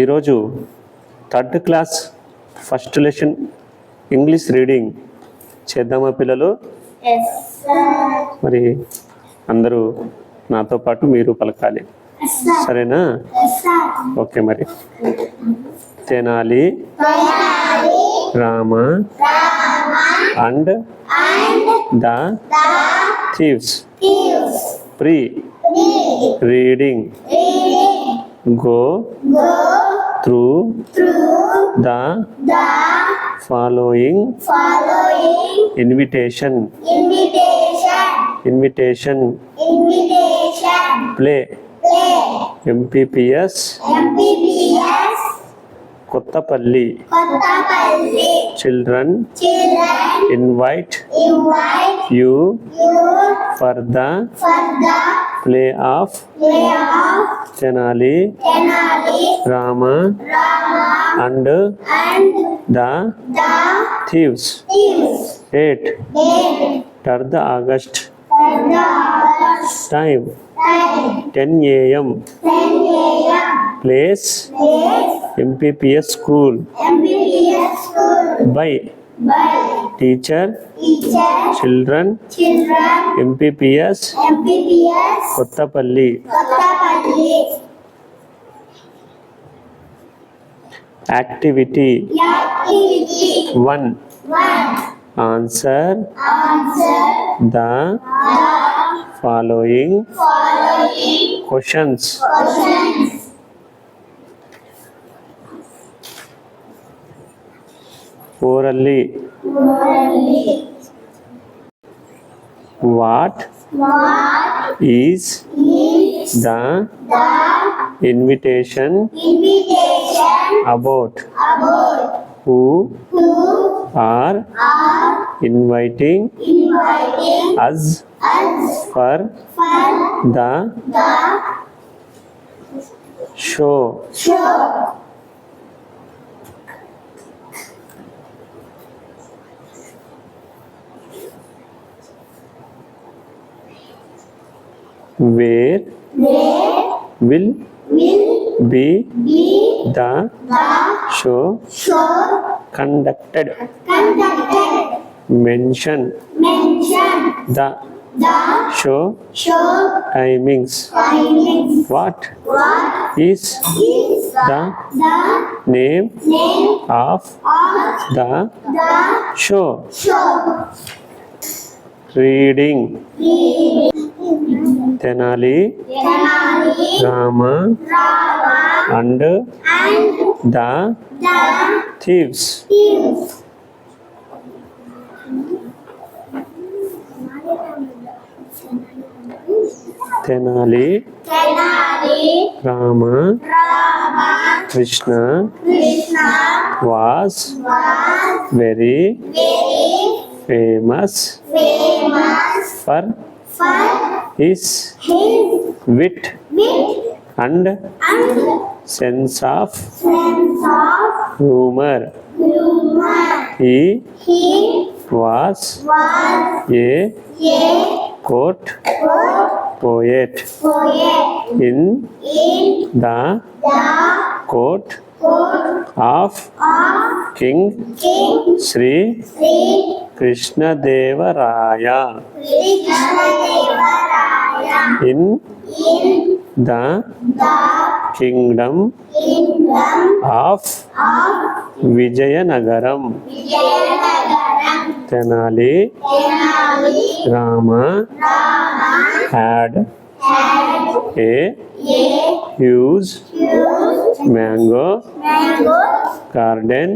ఈరోజు third class first lesson English reading చేద్దామా పిల్లలు? మరి అందరూ నాతో పాటు మీరు పలకాలి, సరేనా? ఓకే. మరి Tenali Rama and the thieves pre reading go through the following invitation play MPPS Kottapalli children invite you for the play of Tenali Rama and the Thieves. 8 3rd August time 10 a.m. Place MPPS school by teacher children MPPS Kottapalli. Activity 1 answer the following questions. Orally. What is the invitation about? Who are inviting us for the show? Where will be the show conducted? Mention the show timings. What is the name of the show? Reading Tenali Rama and the Thieves. Tenali Rama Krishna was very famous for his wit and sense of humor. He was a court poet in the court of King Sri Krishna Deva Raya. In the kingdom of Vijayanagaram. Tenali Rama had a huge mango garden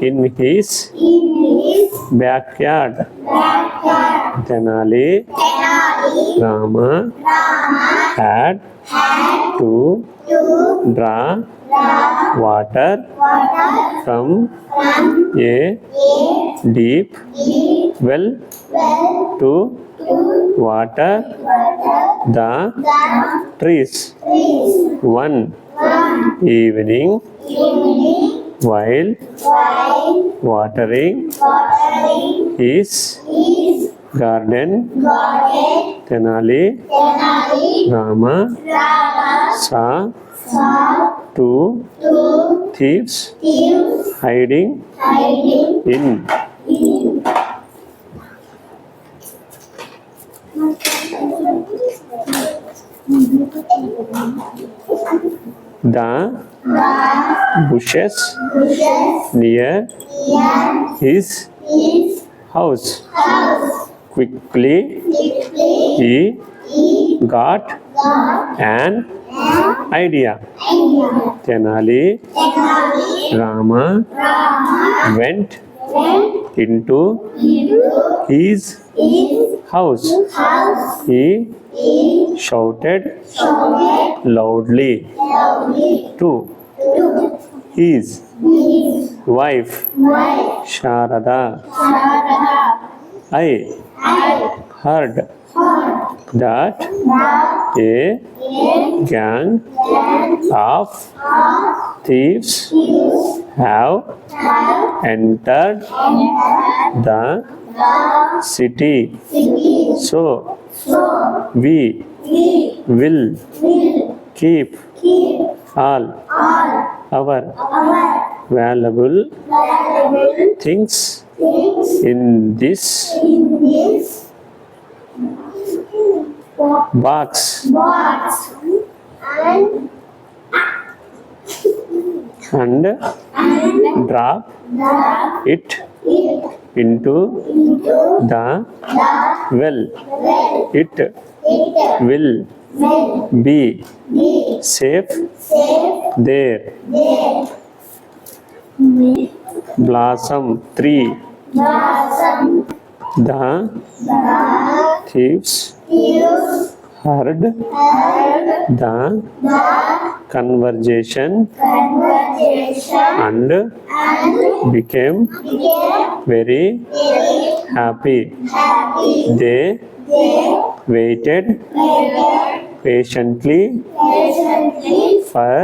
in his backyard. Tenali Rama had to draw water from a deep well to water the trees. One evening, while watering his garden, Tenali Rama saw two thieves hiding in the bushes near his house. Quickly he got an idea. Tenali Rama went into his house. He shouted loudly to his wife Sharada, I heard that a gang of thieves have entered the city. So we will keep all our valuable things in this box and drop it into the well. It will be safe there. Blossom 3. The thieves heard the conversation and became very happy. They waited patiently for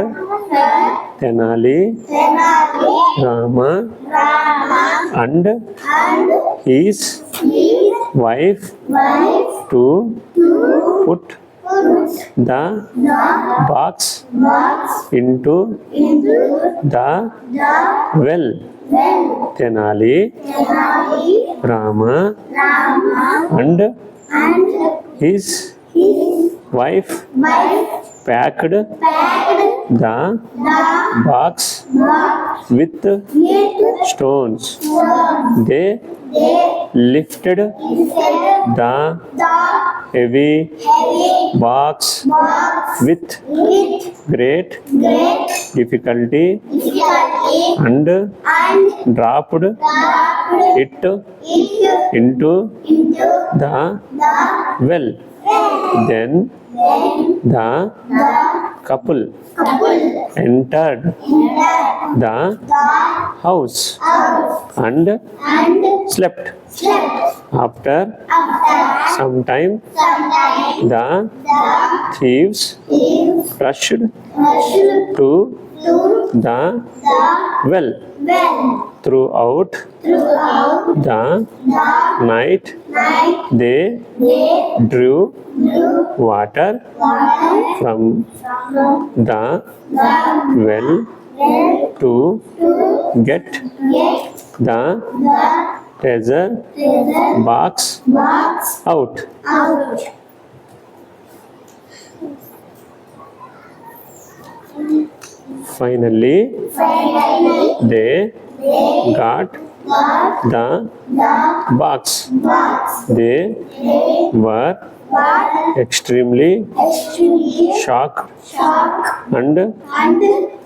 Tenali Rama and his wife to put the box into the well. Tenali Rama and his wife packed the box with stones. They lifted the heavy box with great difficulty and dropped it into the well. Then the couple entered the house and slept. After some time, the thieves rushed to the well. Throughout the night, they drew water from the well to get the treasure box out. Finally, they got the box. They were extremely shocked and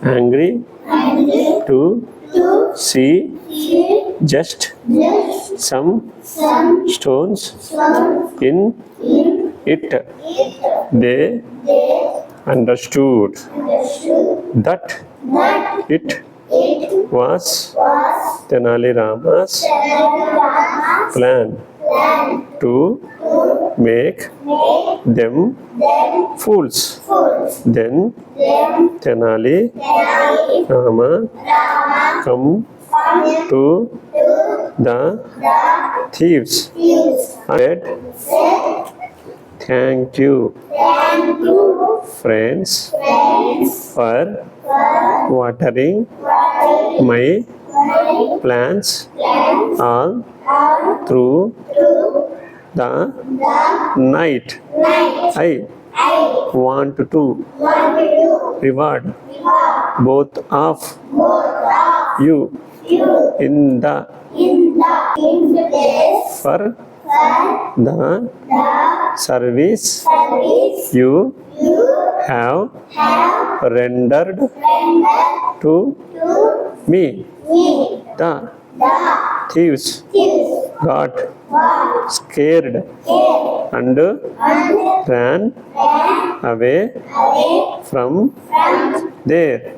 angry to see just some stones in it. They understood that it was Tenali Rama's plan to make them fools. Then Tenali Rama come to the thieves said, thank you, friends, for watering my plants all through the night. I want to reward both of you in the for the service you have rendered to me. The thieves got scared and ran away from there.